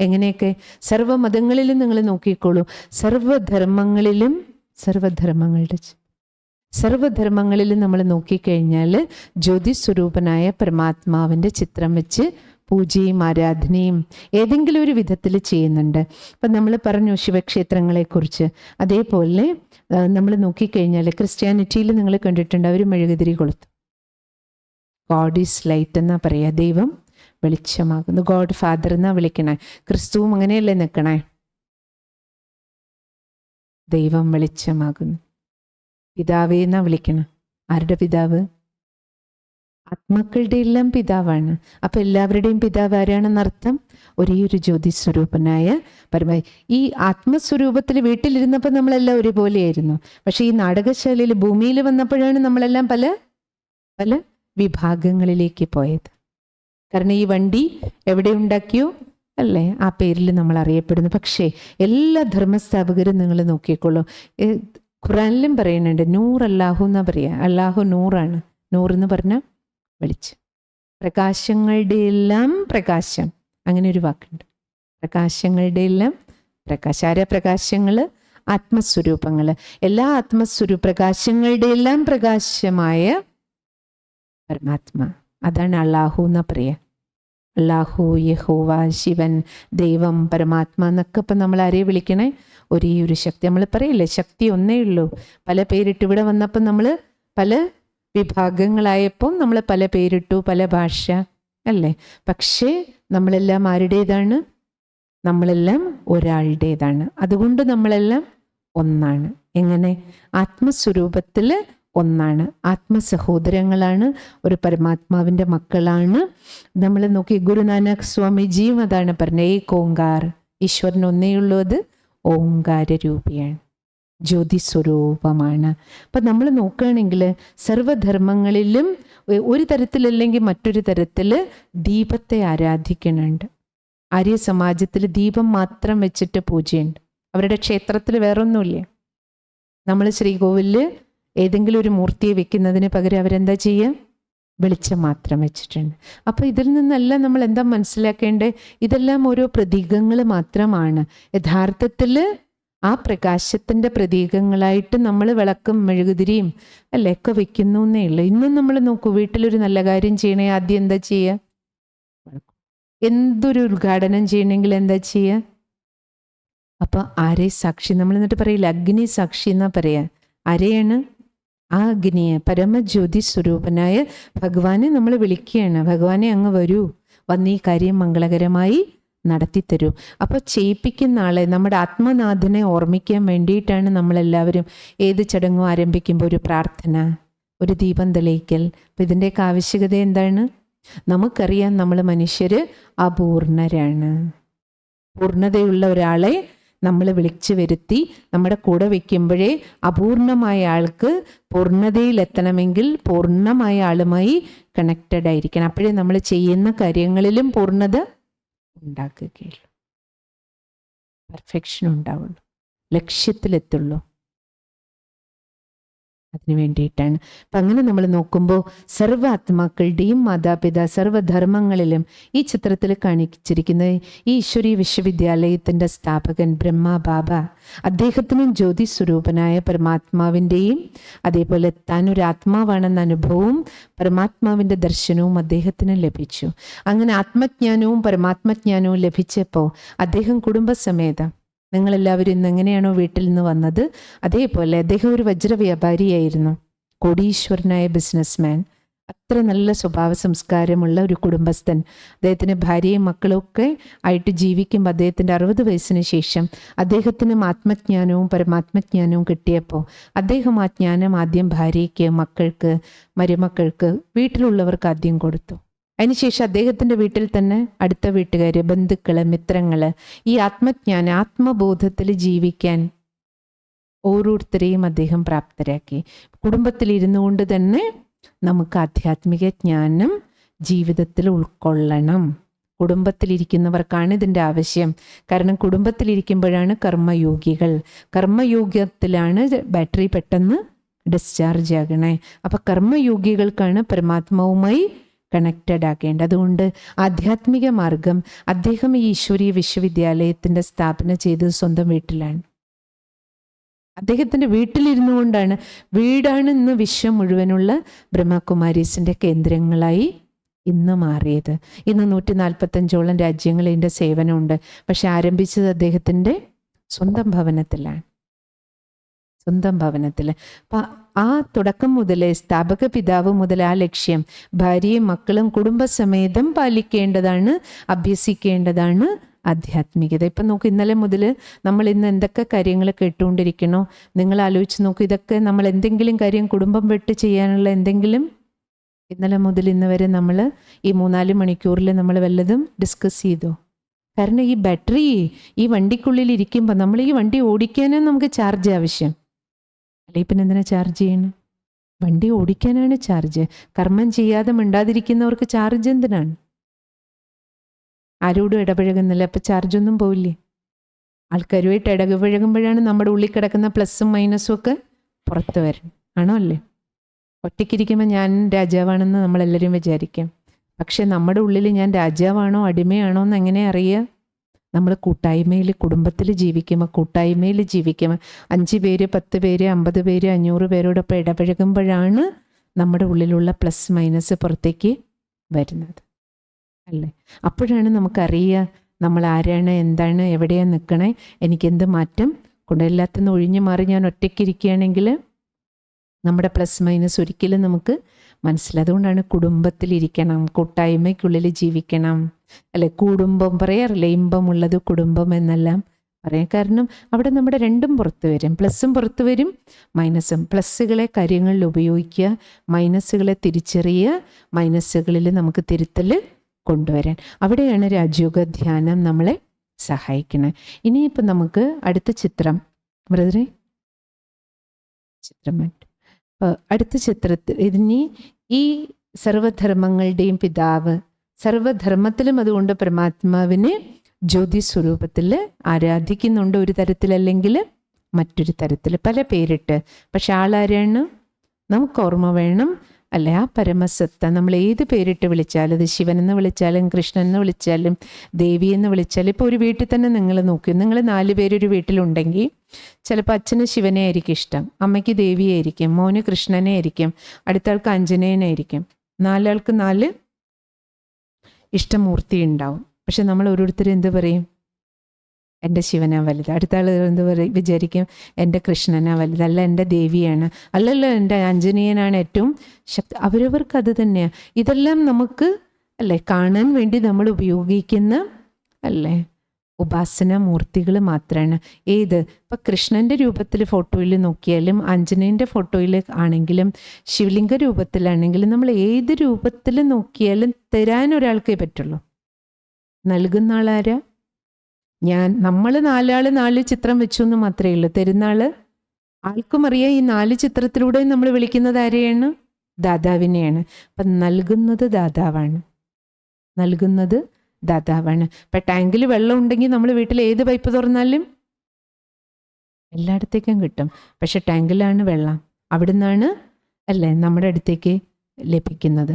എങ്ങനെയൊക്കെ? സർവ്വമതങ്ങളിലും നിങ്ങൾ നോക്കിക്കോളൂ, സർവധർമ്മങ്ങളിലും നമ്മൾ നോക്കിക്കഴിഞ്ഞാൽ ജ്യോതിസ്വരൂപനായ പരമാത്മാവിൻ്റെ ചിത്രം വെച്ച് പൂജയും ആരാധനയും ഏതെങ്കിലും ഒരു വിധത്തിൽ ചെയ്യുന്നുണ്ട്. അപ്പം നമ്മൾ പറഞ്ഞു ശിവക്ഷേത്രങ്ങളെക്കുറിച്ച്. അതേപോലെ നമ്മൾ നോക്കിക്കഴിഞ്ഞാൽ ക്രിസ്ത്യാനിറ്റിയിൽ നിങ്ങൾ കണ്ടിട്ടുണ്ട്, അവർ മെഴുകുതിരി കൊളുത്തും. ഗോഡ് ഈസ് ലൈറ്റ് എന്നാ പറയുക, ദൈവം വെളിച്ചമാകുന്നു. ഗോഡ് ഫാദർ എന്നാ വിളിക്കണേ. ക്രിസ്തുവും അങ്ങനെയല്ലേ നിൽക്കണേ, ദൈവം വെളിച്ചമാകുന്നു. പിതാവേ എന്നാ വിളിക്കണം. ആരുടെ പിതാവ്? ആത്മാക്കളുടെ എല്ലാം പിതാവാണ്. അപ്പൊ എല്ലാവരുടെയും പിതാവ് ആരാണെന്നർത്ഥം? ഒരേ ഒരു ജ്യോതിസ്വരൂപനായ പരമായി. ഈ ആത്മസ്വരൂപത്തിൽ വീട്ടിലിരുന്നപ്പോൾ നമ്മളെല്ലാം ഒരുപോലെയായിരുന്നു. പക്ഷെ ഈ നാടകശാലയിൽ ഭൂമിയിൽ വന്നപ്പോഴാണ് നമ്മളെല്ലാം പല പല വിഭാഗങ്ങളിലേക്ക് പോയത്. കാരണം ഈ വണ്ടി എവിടെ ഉണ്ടാക്കിയോ അല്ലേ, ആ പേരിൽ നമ്മൾ അറിയപ്പെടുന്നു. പക്ഷേ എല്ലാ ധർമ്മസ്ഥാപകരും നിങ്ങൾ നോക്കിക്കോളൂ, ഖുറാനിലും പറയുന്നുണ്ട് നൂർ അല്ലാഹു എന്നാ പറയുക. അല്ലാഹു നൂറാണ്. നൂറെന്ന് പറഞ്ഞാൽ വെളിച്ചം, പ്രകാശങ്ങളുടെ എല്ലാം പ്രകാശം. അങ്ങനെ ഒരു വാക്കുണ്ട്, പ്രകാശങ്ങളുടെ എല്ലാം പ്രകാശം. ആരാ പ്രകാശങ്ങൾ? ആത്മസ്വരൂപങ്ങൾ. എല്ലാ പ്രകാശങ്ങളുടെ എല്ലാം പ്രകാശമായ പരമാത്മാ, അതാണ് അല്ലാഹു എന്നാ പറയുക. അല്ലാഹു, യഹോവ, ശിവൻ, ദൈവം, പരമാത്മാ എന്നൊക്കെ ഇപ്പം നമ്മൾ ആരെയും വിളിക്കണേ? ഒരേ ഒരു ശക്തി. നമ്മൾ പറയില്ലേ ശക്തി ഒന്നേ ഉള്ളൂ. പല പേരിട്ട് ഇവിടെ വന്നപ്പം നമ്മൾ പല വിഭാഗങ്ങളായപ്പോൾ നമ്മൾ പല പേരിട്ടു, പല ഭാഷ അല്ലേ. പക്ഷേ നമ്മളെല്ലാം ആരുടേതാണ്? നമ്മളെല്ലാം ഒരാളുടേതാണ്. അതുകൊണ്ട് നമ്മളെല്ലാം ഒന്നാണ്. എങ്ങനെ? ആത്മസ്വരൂപത്തിൽ ഒന്നാണ്. ആത്മസഹോദരങ്ങളാണ്, ഒരു പരമാത്മാവിൻ്റെ മക്കളാണ്. നമ്മൾ നോക്കി ഗുരുനാനക് സ്വാമിജിയും അതാണ് പറഞ്ഞത്, ഏക് ഓങ്കാർ, ഈശ്വരൻ ഒന്നേയുള്ളൂ, അത് ഓങ്കാര രൂപിയാണ്, ജ്യോതിസ്വരൂപമാണ്. അപ്പം നമ്മൾ നോക്കുകയാണെങ്കിൽ സർവധർമ്മങ്ങളിലും ഒരു തരത്തിലല്ലെങ്കിൽ മറ്റൊരു തരത്തിൽ ദീപത്തെ ആരാധിക്കുന്നുണ്ട്. ആര്യ സമാജത്തിൽ ദീപം മാത്രം വെച്ചിട്ട് പൂജയുണ്ട്. അവരുടെ ക്ഷേത്രത്തിൽ വേറൊന്നുമില്ല. നമ്മൾ ശ്രീകോവിലിൽ ഏതെങ്കിലും ഒരു മൂർത്തിയെ വെക്കുന്നതിന് പകരം അവരെന്താ ചെയ്യുക? വെളിച്ചം മാത്രം വെച്ചിട്ടുണ്ട്. അപ്പോൾ ഇതിൽ നിന്നെല്ലാം നമ്മൾ എന്താ മനസ്സിലാക്കേണ്ടത്? ഇതെല്ലാം ഓരോ പ്രതീകങ്ങൾ മാത്രമാണ്. യഥാർത്ഥത്തിൽ ആ പ്രകാശത്തിൻ്റെ പ്രതീകങ്ങളായിട്ട് നമ്മൾ വിളക്കും മെഴുകുതിരിയും അല്ലേ ഒക്കെ വെക്കുന്നു എന്നേ ഉള്ളൂ. ഇന്നും നമ്മൾ നോക്കൂ, വീട്ടിലൊരു നല്ല കാര്യം ചെയ്യണേ ആദ്യം എന്താ ചെയ്യുക? എന്തൊരു ഉദ്ഘാടനം ചെയ്യണമെങ്കിൽ എന്താ ചെയ്യുക? അപ്പോൾ ആരെ സാക്ഷി? നമ്മൾ എന്നിട്ട് പറയില്ല അഗ്നി സാക്ഷി എന്നാ പറയാ. ആരെയാണ്? ആ അഗ്നിയെ, പരമജ്യോതി സ്വരൂപനായ ഭഗവാനെ നമ്മൾ വിളിക്കുകയാണ്. ഭഗവാനെ അങ്ങ് വരൂ, വന്ന് ഈ കാര്യം മംഗളകരമായി നടത്തിത്തരൂ. അപ്പോൾ ചെയ്യിപ്പിക്കുന്ന ആളെ, നമ്മുടെ ആത്മനാഥനെ ഓർമ്മിക്കാൻ വേണ്ടിയിട്ടാണ് നമ്മളെല്ലാവരും ഏത് ചടങ്ങും ആരംഭിക്കുമ്പോൾ ഒരു പ്രാർത്ഥന, ഒരു ദീപം തെളിയിക്കൽ. അപ്പം ഇതിൻ്റെയൊക്കെ ആവശ്യകത എന്താണ്? നമുക്കറിയാം നമ്മൾ മനുഷ്യർ അപൂർണരാണ്. പൂർണ്ണതയുള്ള ഒരാളെ നമ്മൾ വിളിച്ചു വരുത്തി നമ്മുടെ കൂടെ വയ്ക്കുമ്പോഴേ അപൂർണമായ ആൾക്ക് പൂർണ്ണതയിലെത്തണമെങ്കിൽ പൂർണ്ണമായ ആളുമായി കണക്റ്റഡ് ആയിരിക്കണം. അപ്പോഴേ നമ്മൾ ചെയ്യുന്ന കാര്യങ്ങളിലും പൂർണ്ണത ഉണ്ടാക്കുകയുള്ളൂ, പെർഫെക്ഷൻ ഉണ്ടാവുള്ളൂ, ലക്ഷ്യത്തിലെത്തുള്ളൂ. അതിനു വേണ്ടിയിട്ടാണ്. അപ്പം അങ്ങനെ നമ്മൾ നോക്കുമ്പോൾ സർവ്വ ആത്മാക്കളുടെയും മാതാപിതാ സർവ്വധർമ്മങ്ങളിലും ഈ ചിത്രത്തിൽ കാണിച്ചിരിക്കുന്ന ഈ ഈശ്വരീയ വിശ്വവിദ്യാലയത്തിൻ്റെ സ്ഥാപകൻ ബ്രഹ്മ ബാബ, അദ്ദേഹത്തിനും ജ്യോതി സ്വരൂപനായ പരമാത്മാവിൻ്റെയും അതേപോലെ താൻ ഒരു ആത്മാവാണെന്ന അനുഭവവും പരമാത്മാവിൻ്റെ ദർശനവും അദ്ദേഹത്തിന് ലഭിച്ചു. അങ്ങനെ ആത്മജ്ഞാനവും പരമാത്മജ്ഞാനവും ലഭിച്ചപ്പോൾ അദ്ദേഹം കുടുംബസമേതം, നിങ്ങളെല്ലാവരും ഇന്ന് എങ്ങനെയാണോ വീട്ടിൽ നിന്ന് വന്നത് അതേപോലെ അദ്ദേഹം ഒരു വജ്ര വ്യാപാരിയായിരുന്നു, കോടീശ്വരനായ ബിസിനസ്മാൻ, അത്ര നല്ല സ്വഭാവ സംസ്കാരമുള്ള ഒരു കുടുംബസ്ഥൻ. അദ്ദേഹത്തിന് ഭാര്യയും മക്കളും ഒക്കെ ആയിട്ട് ജീവിക്കുമ്പോൾ അദ്ദേഹത്തിൻ്റെ 60 വയസ്സിന് ശേഷം അദ്ദേഹത്തിനും ആത്മജ്ഞാനവും പരമാത്മജ്ഞാനവും കിട്ടിയപ്പോൾ അദ്ദേഹം ആ ജ്ഞാനം ആദ്യം ഭാര്യയ്ക്ക്, മക്കൾക്ക്, മരുമക്കൾക്ക്, വീട്ടിലുള്ളവർക്ക് ആദ്യം കൊടുത്തു. അതിനുശേഷം അദ്ദേഹത്തിൻ്റെ വീട്ടിൽ തന്നെ അടുത്ത വീട്ടുകാർ, ബന്ധുക്കൾ, മിത്രങ്ങൾ ഈ ആത്മബോധത്തിൽ ജീവിക്കാൻ ഓരോരുത്തരെയും അദ്ദേഹം പ്രാപ്തരാക്കി. കുടുംബത്തിലിരുന്നു കൊണ്ട് തന്നെ നമുക്ക് ആധ്യാത്മിക ജ്ഞാനം ജീവിതത്തിൽ ഉൾക്കൊള്ളണം. കുടുംബത്തിലിരിക്കുന്നവർക്കാണ് ഇതിൻ്റെ ആവശ്യം. കാരണം കുടുംബത്തിലിരിക്കുമ്പോഴാണ് കർമ്മയോഗികത്തിലാണ് ബാറ്ററി പെട്ടെന്ന് ഡിസ്ചാർജ് ആകണേ. അപ്പം കർമ്മയോഗികൾക്കാണ് പരമാത്മാവുമായി കണക്റ്റഡ് ആക്കേണ്ടത്. അതുകൊണ്ട് ആധ്യാത്മിക മാർഗം അദ്ദേഹം ഈ ഈശ്വരീയ വിശ്വവിദ്യാലയത്തിൻ്റെ സ്ഥാപന ചെയ്തത് സ്വന്തം വീട്ടിലാണ്. അദ്ദേഹത്തിൻ്റെ വീട്ടിലിരുന്നു കൊണ്ടാണ്. വീടാണ് ഇന്ന് വിശ്വം മുഴുവനുള്ള ബ്രഹ്മകുമാരീസിൻ്റെ കേന്ദ്രങ്ങളായി ഇന്ന് മാറിയത്. ഇന്ന് 145ഓളം രാജ്യങ്ങളിൽ ഇതിൻ്റെ സേവനമുണ്ട്. പക്ഷെ ആരംഭിച്ചത് അദ്ദേഹത്തിൻ്റെ സ്വന്തം ഭവനത്തിലാണ്, സ്വന്തം ഭവനത്തിൽ. അപ്പം ആ തുടക്കം മുതലേ സ്ഥാപക പിതാവ് മുതൽ ആ ലക്ഷ്യം ഭാര്യയും മക്കളും കുടുംബസമേതം പാലിക്കേണ്ടതാണ്, അഭ്യസിക്കേണ്ടതാണ് ആധ്യാത്മികത. ഇപ്പം നോക്കൂ, ഇന്നലെ മുതൽ നമ്മൾ ഇന്ന് എന്തൊക്കെ കാര്യങ്ങൾ കേട്ടുകൊണ്ടിരിക്കണോ, നിങ്ങൾ ആലോചിച്ച് നോക്കൂ. ഇതൊക്കെ നമ്മൾ എന്തെങ്കിലും കാര്യം കുടുംബം വിട്ട് ചെയ്യാനുള്ള എന്തെങ്കിലും ഇന്നലെ മുതൽ ഇന്ന് വരെ നമ്മൾ ഈ 3-4 മണിക്കൂറിൽ നമ്മൾ വല്ലതും ഡിസ്കസ് ചെയ്തോ? കാരണം ഈ ബാറ്ററി ഈ വണ്ടിക്കുള്ളിൽ ഇരിക്കുമ്പോൾ നമ്മൾ ഈ വണ്ടി ഓടിക്കാനും നമുക്ക് ചാർജ് ആവശ്യം. അല്ലെങ്കിൽ പിന്നെ എന്തിനാ ചാർജ് ചെയ്യണം? വണ്ടി ഓടിക്കാനാണ് ചാർജ്. കർമ്മം ചെയ്യാതെ മിണ്ടാതിരിക്കുന്നവർക്ക് ചാർജ് എന്തിനാണ്? ആരോടും ഇടപഴകുന്നില്ല, അപ്പം ചാർജൊന്നും പോവില്ലേ? ആൾക്കാരുമായിട്ട് ഇടപഴകുമ്പോഴാണ് നമ്മുടെ ഉള്ളിൽ കിടക്കുന്ന പ്ലസ്സും മൈനസും ഒക്കെ പുറത്ത് വരണം. ആണോ അല്ലേ? ഒറ്റയ്ക്കിരിക്കുമ്പോൾ ഞാൻ രാജാവാണെന്ന് നമ്മളെല്ലാവരും വിചാരിക്കും. പക്ഷെ നമ്മുടെ ഉള്ളിൽ ഞാൻ രാജാവാണോ അടിമയാണോ എന്ന് എങ്ങനെ അറിയുക? നമ്മൾ കൂട്ടായ്മയിൽ, കുടുംബത്തിൽ ജീവിക്കുമ്പോൾ, കൂട്ടായ്മയിൽ ജീവിക്കുമ്പോൾ 5 പേര് 10 പേര് 50 പേര് 500 പേരോടൊപ്പം ഇടപഴകുമ്പോഴാണ് നമ്മുടെ ഉള്ളിലുള്ള പ്ലസ് മൈനസ് പുറത്തേക്ക് വരുന്നത്, അല്ലേ? അപ്പോഴാണ് നമുക്കറിയുക നമ്മൾ ആരാണ്, എന്താണ്, എവിടെയാണ് നിൽക്കണേ, എനിക്കെന്ത് മാറ്റം കൊണ്ട്. എല്ലാത്തിനും ഒഴിഞ്ഞു മാറി ഞാൻ ഒറ്റയ്ക്കിരിക്കുകയാണെങ്കിൽ നമ്മുടെ പ്ലസ് മൈനസ് ഒരിക്കലും നമുക്ക് മനസ്സിലാവും. അതുകൊണ്ടാണ് കുടുംബത്തിലിരിക്കണം, കൂട്ടായ്മയ്ക്കുള്ളിൽ ജീവിക്കണം, അല്ലെ? കുടുംബം പറയാറില്ലേ, ഇമ്പമുള്ളത് കുടുംബം എന്നെല്ലാം പറയാം. കാരണം അവിടെ നമ്മുടെ രണ്ടും പുറത്തു വരും, പ്ലസ്സും പുറത്തു വരും, മൈനസും. പ്ലസ്സുകളെ കാര്യങ്ങളിൽ ഉപയോഗിക്കുക, മൈനസുകളെ തിരിച്ചറിയുക, മൈനസുകളിൽ നമുക്ക് തിരുത്തൽ കൊണ്ടുവരാൻ. അവിടെയാണ് രാജയോഗ ധ്യാനം നമ്മളെ സഹായിക്കുന്നത്. ഇനിയിപ്പോൾ നമുക്ക് അടുത്ത ചിത്രം ബ്രദറെ, ചിത്രം അടുത്ത ചിത്രത്തിൽ ഇതിനി ഈ സർവധർമ്മങ്ങളുടെയും പിതാവ്, സർവധർമ്മത്തിലും അതുകൊണ്ട് പരമാത്മാവിനെ ജ്യോതി സ്വരൂപത്തിൽ ആരാധിക്കുന്നുണ്ട്. ഒരു തരത്തിലല്ലെങ്കിൽ മറ്റൊരു തരത്തിൽ, പല പേരിട്ട്. പക്ഷെ ആളാരാണ്? നമുക്ക് ഓർമ്മ വേണം, അല്ലെ? ആ പരമസത്ത നമ്മൾ ഏത് പേരിട്ട് വിളിച്ചാലും, അത് ശിവൻ എന്ന് വിളിച്ചാലും കൃഷ്ണൻ എന്ന് വിളിച്ചാലും ദേവി എന്ന് വിളിച്ചാലും. ഇപ്പോൾ ഒരു വീട്ടിൽ തന്നെ നിങ്ങൾ നോക്കൂ, നിങ്ങൾ 4 പേരൊരു വീട്ടിലുണ്ടെങ്കിൽ ചിലപ്പോൾ അച്ഛന് ശിവനെ ആയിരിക്കും ഇഷ്ടം, അമ്മയ്ക്ക് ദേവിയായിരിക്കും, മോന് കൃഷ്ണനെ ആയിരിക്കും, അടുത്ത ആൾക്ക് ആഞ്ജനേയനായിരിക്കും. 4 ആൾക്ക് 4 ഇഷ്ടമൂർത്തി ഉണ്ടാവും. പക്ഷെ നമ്മൾ ഓരോരുത്തരും എന്ത് പറയും? എൻ്റെ ശിവനാ വലുത്. അടുത്ത ആൾ എന്ത് വിചാരിക്കും? എൻ്റെ കൃഷ്ണനാ വലുത്, അല്ല എൻ്റെ ദേവിയാണ്, അല്ലല്ലോ എൻ്റെ ആഞ്ജനേയനാണ് ഏറ്റവും ശക്തി. അവരവർക്ക് അത് തന്നെയാണ്. ഇതെല്ലാം നമുക്ക്, അല്ലേ, കാണാൻ വേണ്ടി നമ്മൾ ഉപയോഗിക്കുന്ന, അല്ലേ, ഉപാസന മൂർത്തികൾ മാത്രമാണ്. ഏത് ഇപ്പം കൃഷ്ണൻ്റെ രൂപത്തിൽ ഫോട്ടോയിൽ നോക്കിയാലും, ആഞ്ജനേയൻ്റെ ഫോട്ടോയിൽ ആണെങ്കിലും, ശിവലിംഗ രൂപത്തിലാണെങ്കിലും, നമ്മൾ ഏത് രൂപത്തിൽ നോക്കിയാലും തരാൻ ഒരാൾക്കേ പറ്റുള്ളൂ. നൽകുന്ന ആളാരാ? നമ്മൾ 4 ആൾ 4 ചിത്രം വെച്ചു എന്ന് മാത്രമേ ഉള്ളൂ. തരുന്ന ആള് ആൾക്കും അറിയാം. ഈ 4 ചിത്രത്തിലൂടെ നമ്മൾ വിളിക്കുന്നത് ആരെയാണ്? ദാതാവിനെയാണ്. അപ്പം നൽകുന്നത് ദാതാവാണ്, നൽകുന്നത് ദാതാവാണ്. ഇപ്പം ടാങ്കിൽ വെള്ളം ഉണ്ടെങ്കിൽ നമ്മൾ വീട്ടിൽ ഏത് പൈപ്പ് തുറന്നാലും എല്ലായിടത്തേക്കും കിട്ടും. പക്ഷെ ടാങ്കിലാണ് വെള്ളം, അവിടുന്നാണ്, അല്ലേ, നമ്മുടെ അടുത്തേക്ക് ലഭിക്കുന്നത്.